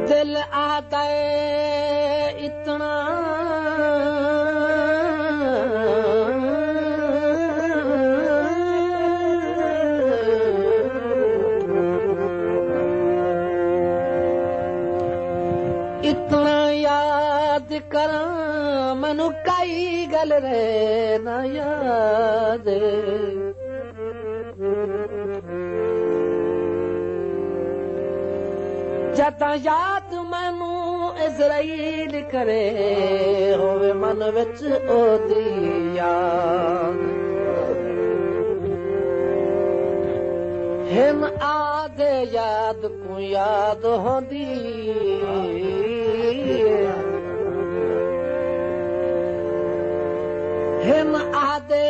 دل آتا ہے اتنا اتنا یاد کراں منو کئی گل رہ نہ یاد جتا یاد مینو اسرائیل کرے ہوئے من وچ او دی یاد ہن آدھے یاد کو یاد ہوندی ہن آدھے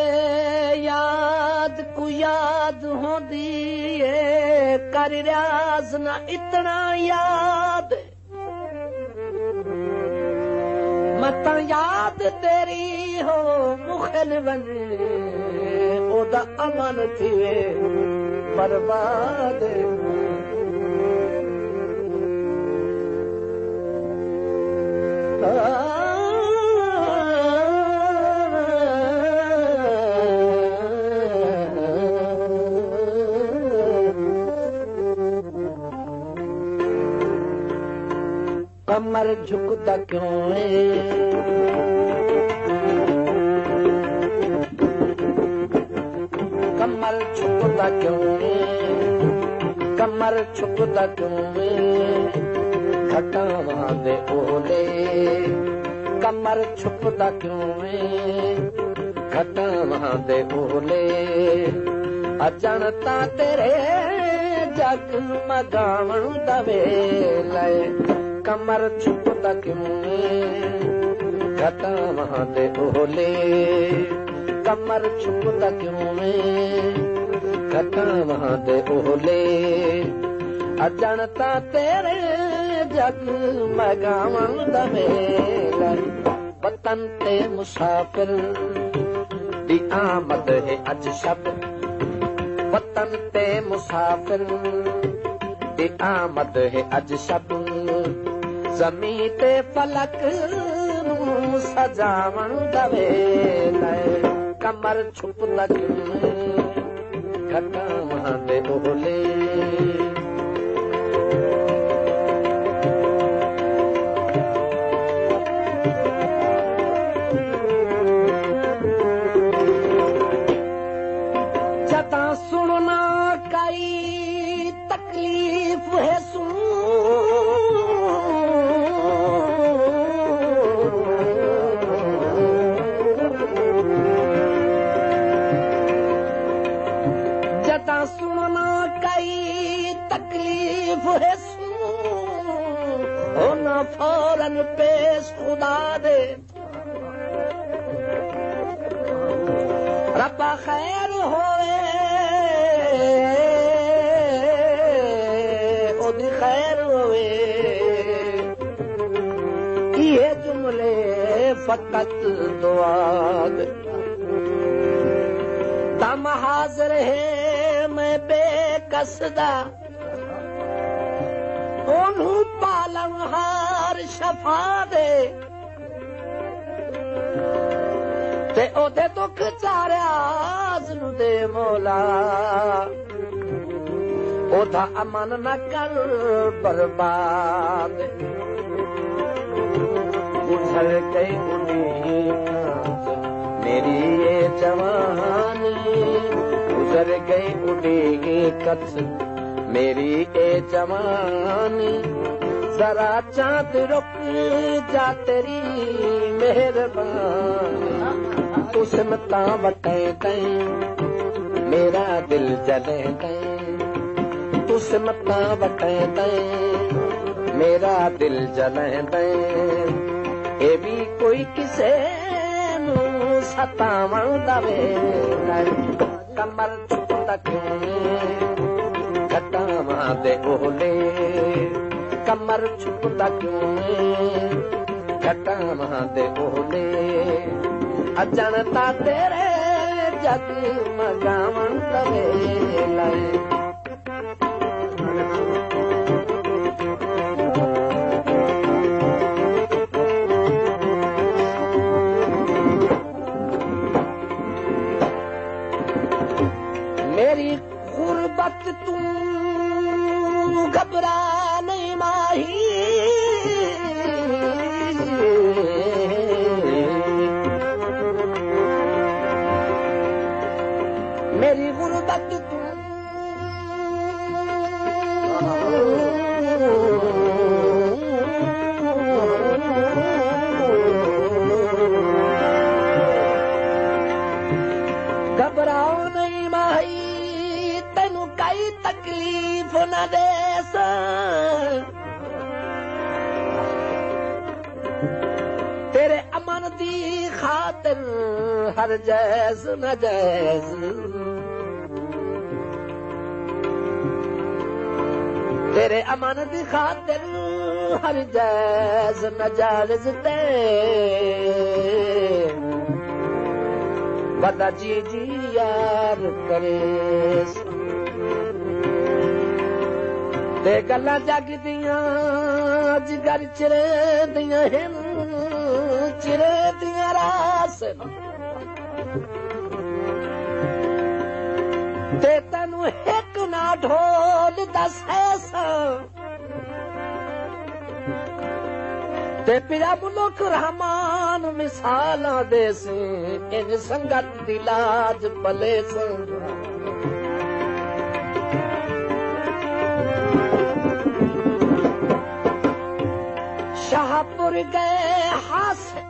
یاد کو یاد ہوندی کر ریاض نہ اتنا یاد مت یاد تیری ہو مخل بنے او دا امن تھے برباد کمر جھکتا کیوں ہے کمر جھکتا کیوں ہے کمر جھکتا کیوں ہے گھٹاواں دے اولے کمر جھکتا کیوں ہے گھٹاواں دے اولے اجنتا تیرے جگ مگاون دا ویلے کمر چھپتا کیوں گھٹاواں دے اولے کمر چھپتا کیوں گھٹاواں دے اولے اجنتا تیرے جگ مگاون دا ویلے وطن تے مسافر دی آمد ہے اج شب وطن تے مسافر دی آمد ہے اج شب زمین تے فلک نوں سجاون دا ویلے کمر چھپتا کیوں گھٹاواں دے اولے جتا سننا کئی تکلیف ہے سننا کئی تکلیف ہے ہونا فوراً پیش خدا دے ربا خیر ہوئے او دی خیر ہوئے یہ جملے فقط دعا دے دم حاضر ہے میں بے قصدہ انہوں پالنہار شفا دے تے او دے دکھ چاریا نو دے مولا او دا امن نہ کر برباد گزر گئی اڈیکت میری یہ جوانی گزر گئی اڈیکت میری یہ جوانی ذرا چاند رک جا تیری مہربانی تو سمتاں وٹیں تیں میرا دل جلے تیں تو سمتاں وٹیں تیں میرا دل جلے تیں اے بھی کوئی کسے نو ستاون دا ویلا کمر چھپتا کیوں گھٹاواں دے اولے کمر چھپتا کیوں گھٹاواں دے اولے اجنتا تیرے جگ مگاون دا ویلا میری غربت تم گھبرا نہیں ماہی میری غربت تم گھبراؤ نہیں ماہی تینوں کئی تکلیف نہ دے تیرے امن دی خاطر ہر جیز نجیز تیرے امن دی خاطر ہر جیز نجائز تے بدا جی جی یار کریس تے گلا جگ دیاں جگر چرے دیاں ہن چرے دیاں راس تے تینو ایک نہ ڈھول دس ایسا تے پیا ملک رحمان مثالاں دے سی ان سنگت دی لاج پلے سن شاہپور گئے ہاسے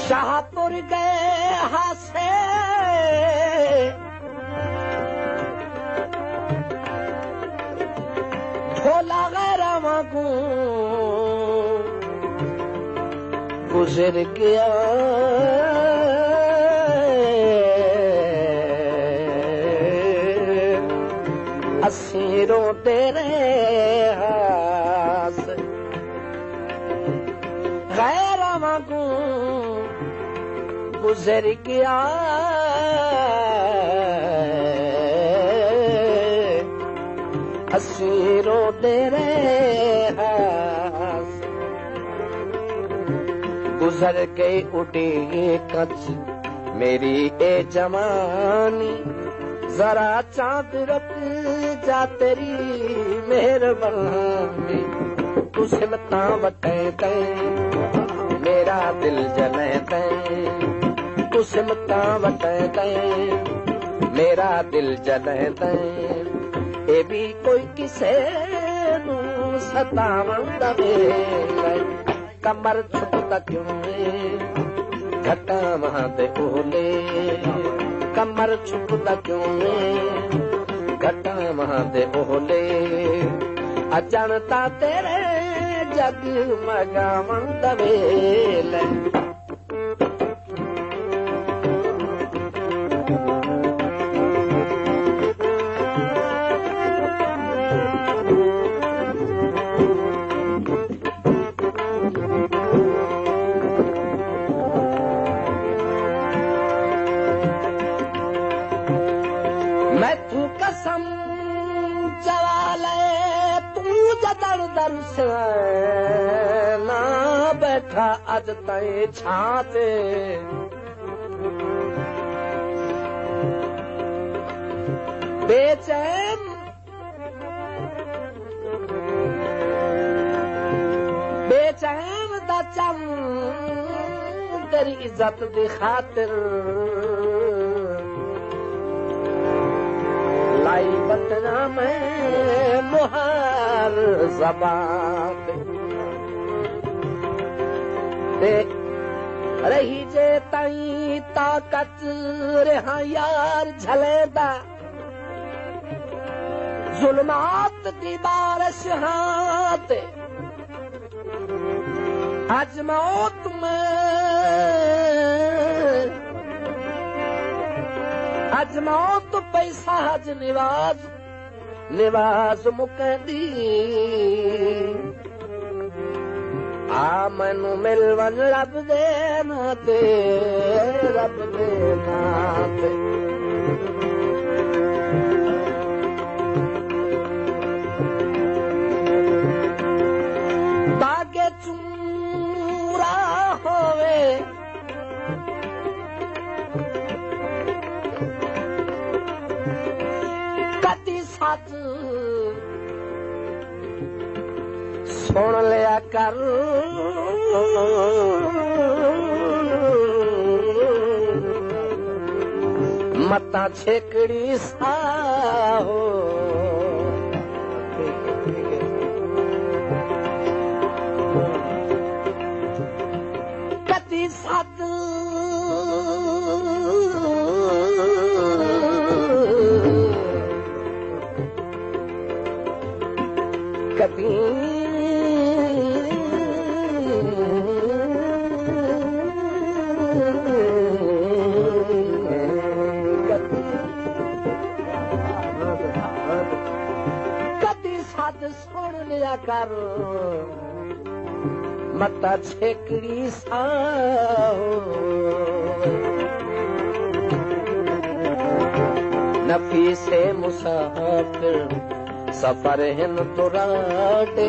شاہپور گئے ہاسے جھولا غیراں کو گزر گیا اسیروں تیرے ہاس غیراں کو گزر گیا اسیروں تیرے ہاس گزر گئی اڈی کچھ میری اے جوانی ذرا چاند رک جا تیری مہربانی تو سمتاں وٹیں تیں میرا دل جلے تیں تو سمتاں وٹیں تیں میرا دل جلے تیں اے بھی کوئی کسے نو ستاون دا ویلا کمر چھپتا کیوں گھٹاواں دے اولے کمر چھپتا کیوں گھٹاواں دے اولے اجنتا تیرے جگ مگاون دا ویلا میں تو قسم چلا لے تو جدڑ در نہ بیٹھا اج تائیں چھاں تے بے چین دا چم تیری عزت دی خاطر لائی بتنا میں مہار زبان تے رہی جے تائیں طاقت رہا یار جھلے دا ظلمات دی بارش ہاتھ اج موت پیسہ حج نواز مکندی آ مینو مل ون رب دے ناتے باغے چورا ہوئے کتی سچ سن لیا کر متا چھیکڑی سا ہو کتی سد کتی سد سن لیا کر متا چھیکڑی سا نفی سے مسافر سفر ہن تراٹے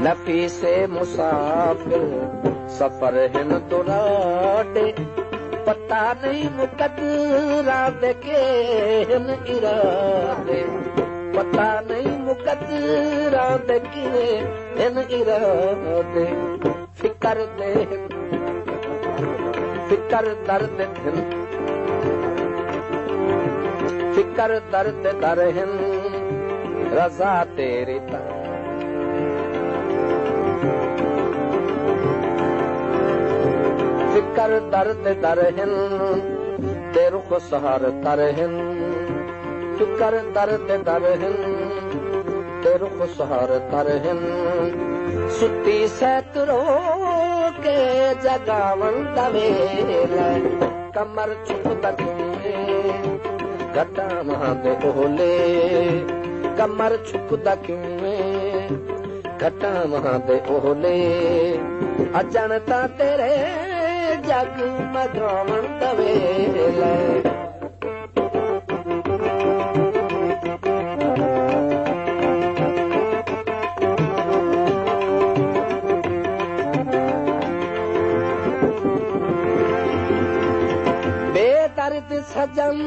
نفی سے مسافر سفر ہن تراٹے پتہ نہیں مقدرہ کے ہن ارادے پتہ نہیں مقدرہ کے ہن ارادے فکر درد ہن فکر درد در ہن رضا تیری تا فکر درد در ہن تے رخ سہار تر ہن فکر درد در ہن تے رخ سہار تر ہن ستی سیت رو کے جگاون دویلے کمر چپ دکھے گھٹا مہاں دے اولے کمر چھپ دکھے گھٹا مہاں دے اولے اجنتا تیرے جگ مگاون دویلے بے درد سجن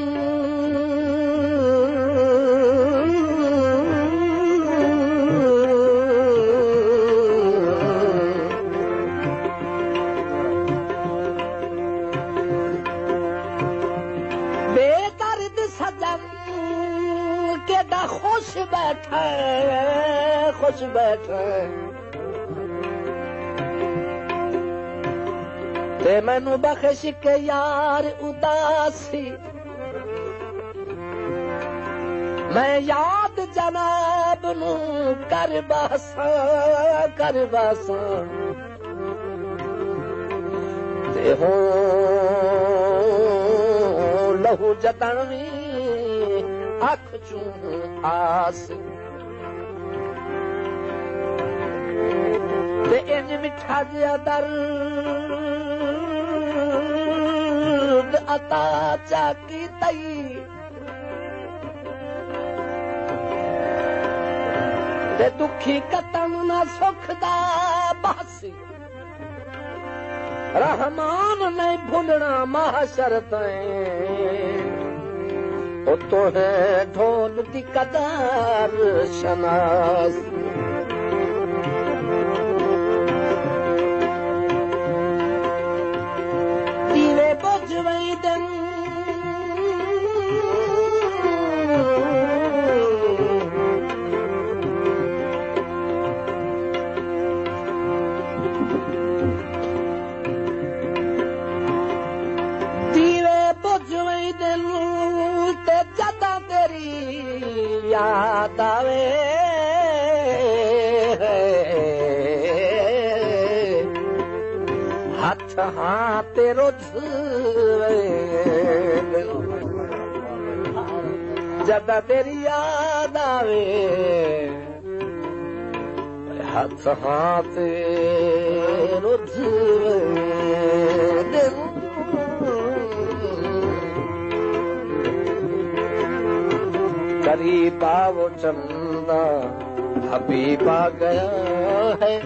خوش بیٹھے تے مینو بخش کے یار اداسی میں یاد جناب نو کر باساں تے ہوں لہو جتنوی اکھ چوں آس تے انج مٹھا جیا درد عطا چاکی تئی تے دکھی کتن نہ سکھ دا باسی رحمان نہیں بھولنا محشر تائیں او تو ہے ڈھول دی قدر شناس دیوے بجھ وئی دن یاد آوے ہاتھ ہاتھ رجھوے جدا تیری یاد آوے ہاتھ ہاتھ رجھوے قریب وہ چندہ حبیب آ گیا ہے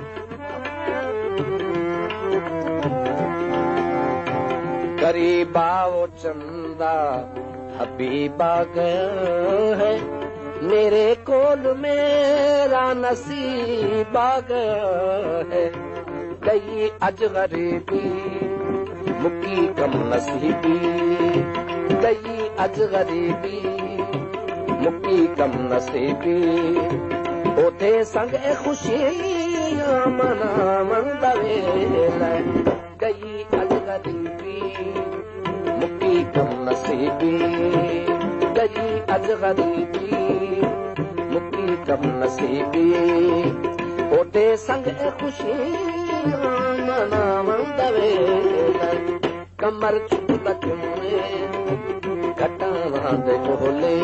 قریب وہ چندہ حبیب آ گیا ہے میرے کول میرا نصیب آ گیا ہے گئی اج غریبی مکی کم نصیبی گئی اج غریبی مکی کم نصیبی اوتے سنگ خوشیاں مناون دا ویلا گئی اج غریبی مکی کم نصیبی گئی اج غریبی مکی کم نصیبی اوتے سنگ خوشیاں مناون دا ویلا کمر چھپتا کیوں کٹاواں دے کولے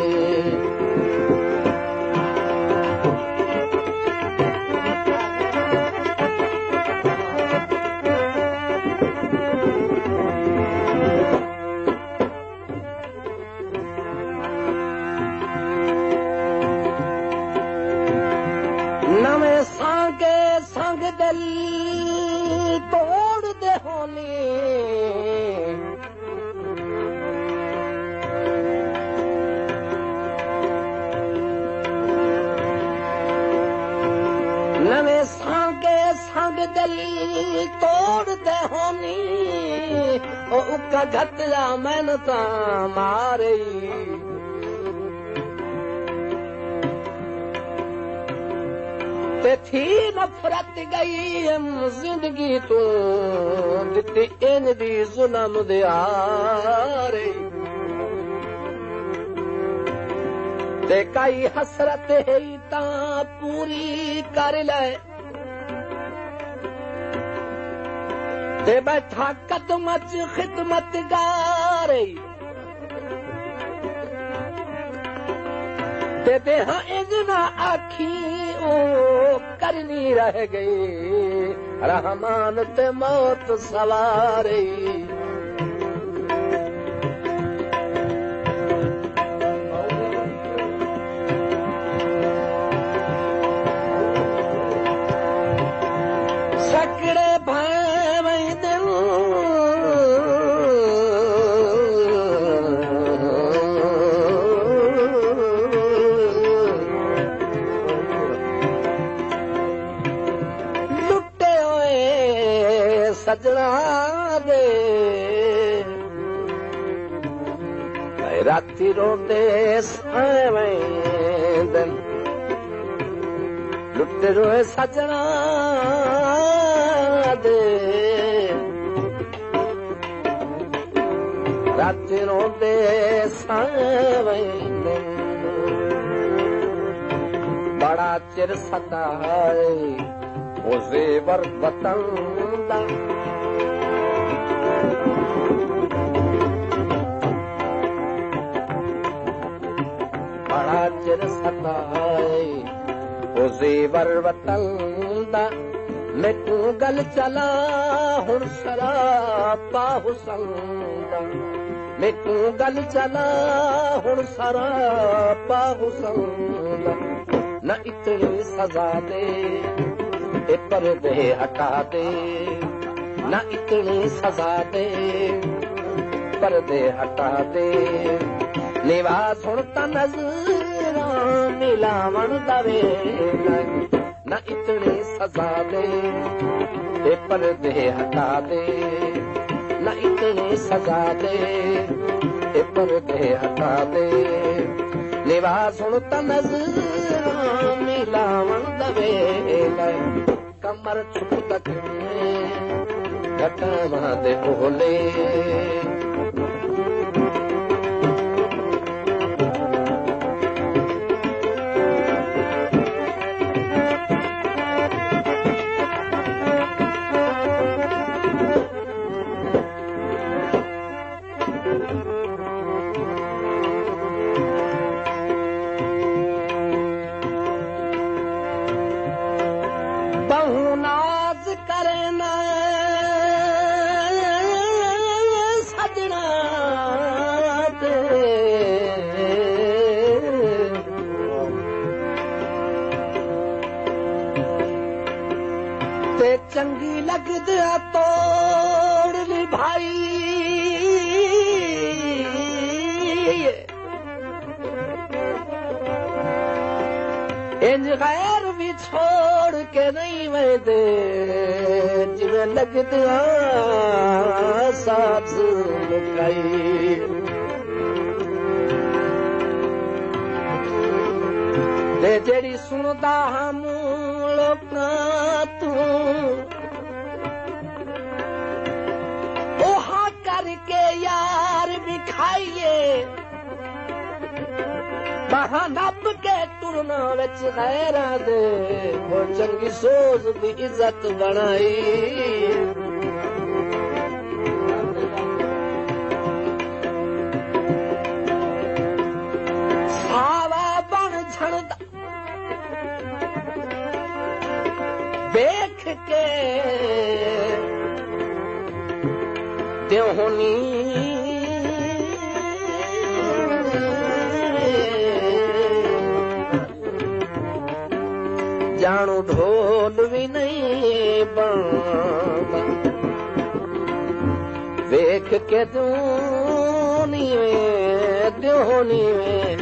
نویں سانگ دل توڑ دے ہولی نویں سانگ دل توڑ دے ہونی او اکا گھٹیا مین تا مارے تے تھی نفرت گئی زندگی تو دتی ان دی ظلم دے آرے تے کئی حسرت ہے تاں پوری کر لے تے بیٹھا قدم چ خدمت گارے تے دیہاں اجنا آکھی او کرنی رہ گئی رحمان تے موت سوارے سکڑے بھائی دل لٹے ہوئے سجنا دے راتی روندے سائیں دل لٹے روئے سجنا دے رات روندے سائیں بڑا چر ستائے او زیور وطن دا بڑا چر ستائے او زیور وطن دا میں تو گل چلا ہن سراپا حسن دا میں تو گل چلا ہن سراپا حسن دا نہ اتنی سزا دے اے پردے ہٹا دے نہ اتنی سزا دے پردے ہٹا دے نواز سنتا نظر ملاون دوے نہ اتنی سزا دے اے پردے ہٹا دے نہ اتنی سزا دے اے پردے ہٹا دے نواز سنتا نظر ملاون دوے کمر چھپ تک گھٹاواں دے بولے چنگی لگدی توڑ لی بھائی انج غیر بھی چھوڑ کے نہیں میں دے جویں لگدی ساز لکائی دے جیڑی سندا ہم لوکاں تو کر کے یار بھی کھائیے باہاں نپ کے ٹرنا وچ غیراں دے وہ چنگی سوز دی عزت بنائی ساوا بن جھڑدا دیکھ کے دیوہنی جانو ڈھول بھی نہیں بنتا دیکھ کے دیوہنی میں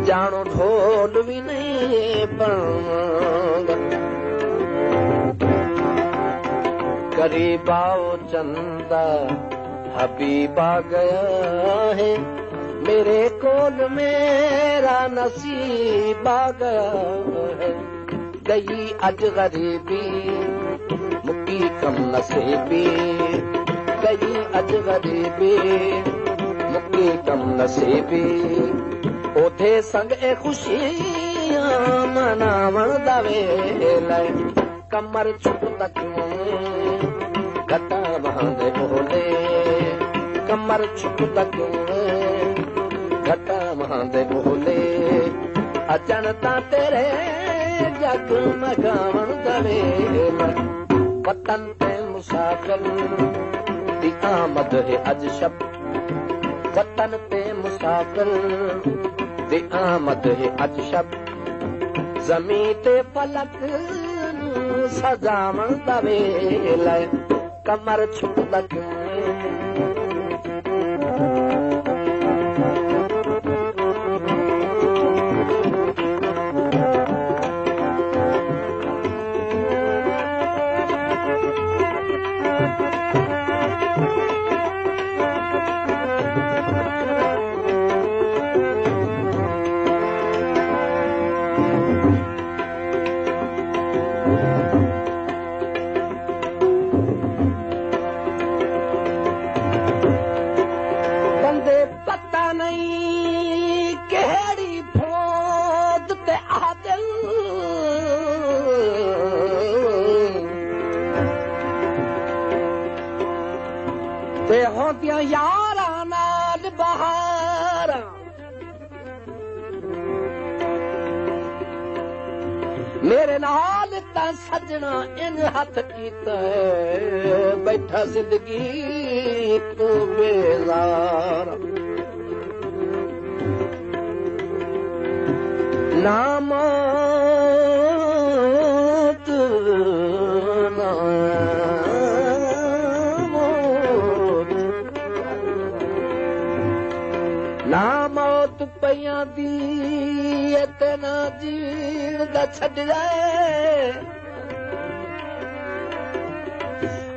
جانو ڈھول بھی نہیں بنتا قریب آؤ چندہ حبیب آ گیا ہے میرے کول میرا نصیب آ گیا ہے گئی اج غریبی مکی کم نصیبی گئی اج غریبی مکی کم نصیبی اوتھے سنگ اے خوشیاں مناون دا ویلے کمر چھپ تک گھٹا باندھے بولے کمر چھپ تک گھٹا باندھے بولے اجنتا تیرے جگ مگاون دوے وطن تے مسافر دی آمد ہے اج شب وطن تے مسافر دی آمد ہے اج شب زمین تے فلک سجاون دا ویلا کمر چھپ تک ہوندیاں یاراں نال بہاراں میرے نال تا سجنا ان ہاتھ کیتا ہے بیٹھا زندگی تو بیزار ناموت ناموت پیاں دی اتنا جین دا چھڈ جائے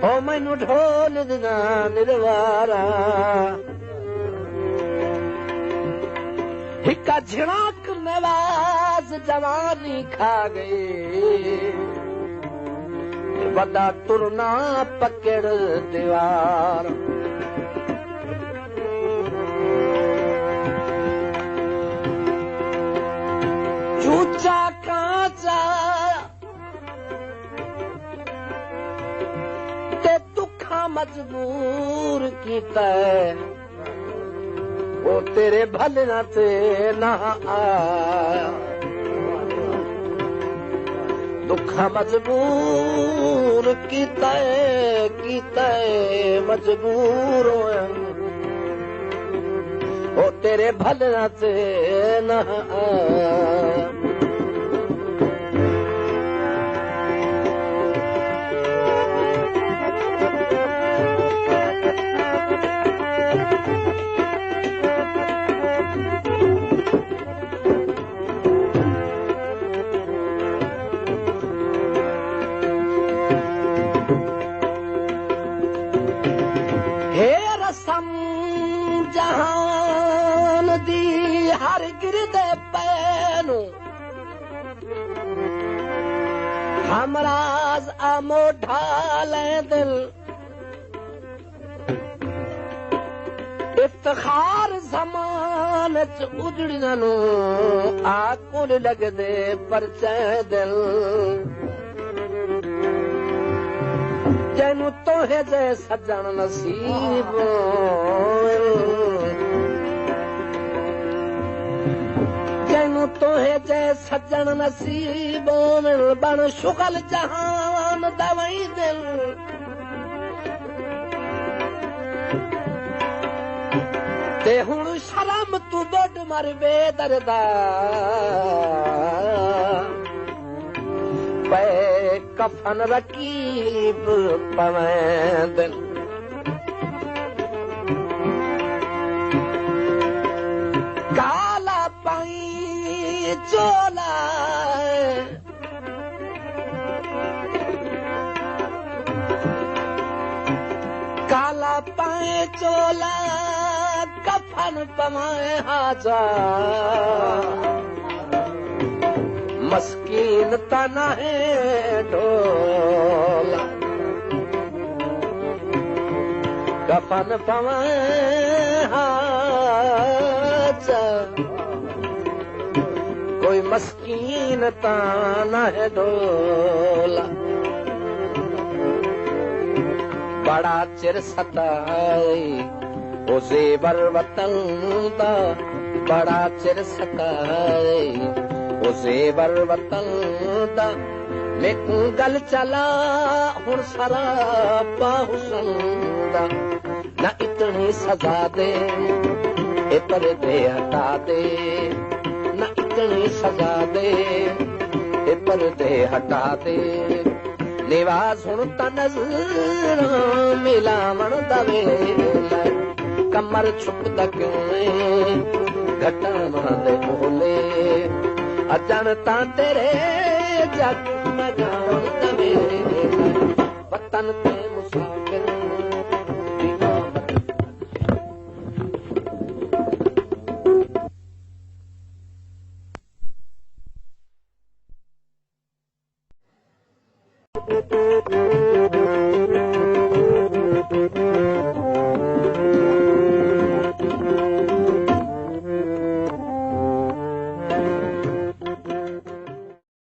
او مینوں ڈھول دینا نروارا ہکا جھڑاک نواز جوانی کھا گئی وڈا ترنا پکڑ دیوار چوچا کانچا تے دکھا مجبور کیتا ہے وہ تیرے بھلنا تے نہ آیا دکھا مجبور کیتا ہے مجبور ہویا وہ تیرے بھلنا تے نہ آیا جہان دی ہر گرد پینو ہمراز آمو ڈھالیں دل افتخار زمان چ اجڑیاں نو آکل لگ دے پرچے دل جنوں توہے جے سجن نصیب جنوں توہے جے سجن نصیب بن شغل جہان دوائی دل تے ہن شرم تو بڈ مر بے دردا پے کفن رکیب پویں دل کالا پائی چولا کالا پائے چولا کفن پویں حاجا مسکین تنا ہے ڈولا کفن پویں حاجا کوئی مسکین تنا ہے ڈولا بڑا چر ستائی او زیور وطن دا بڑا چر ستائی او زیور وطن دا میں گل چلا ہن سراپا حسن دا نہ اتنی سزا دے اے پردے ہٹا دے نہ اتنی سزا دے اے پردے ہٹا دے نواز ہن تا نظر ملاون دا ویلا کمر چھپدا کیوں گھٹن دے بولے اجن تا تیرے جگ مگاون دا ویلا وطن تے مسافر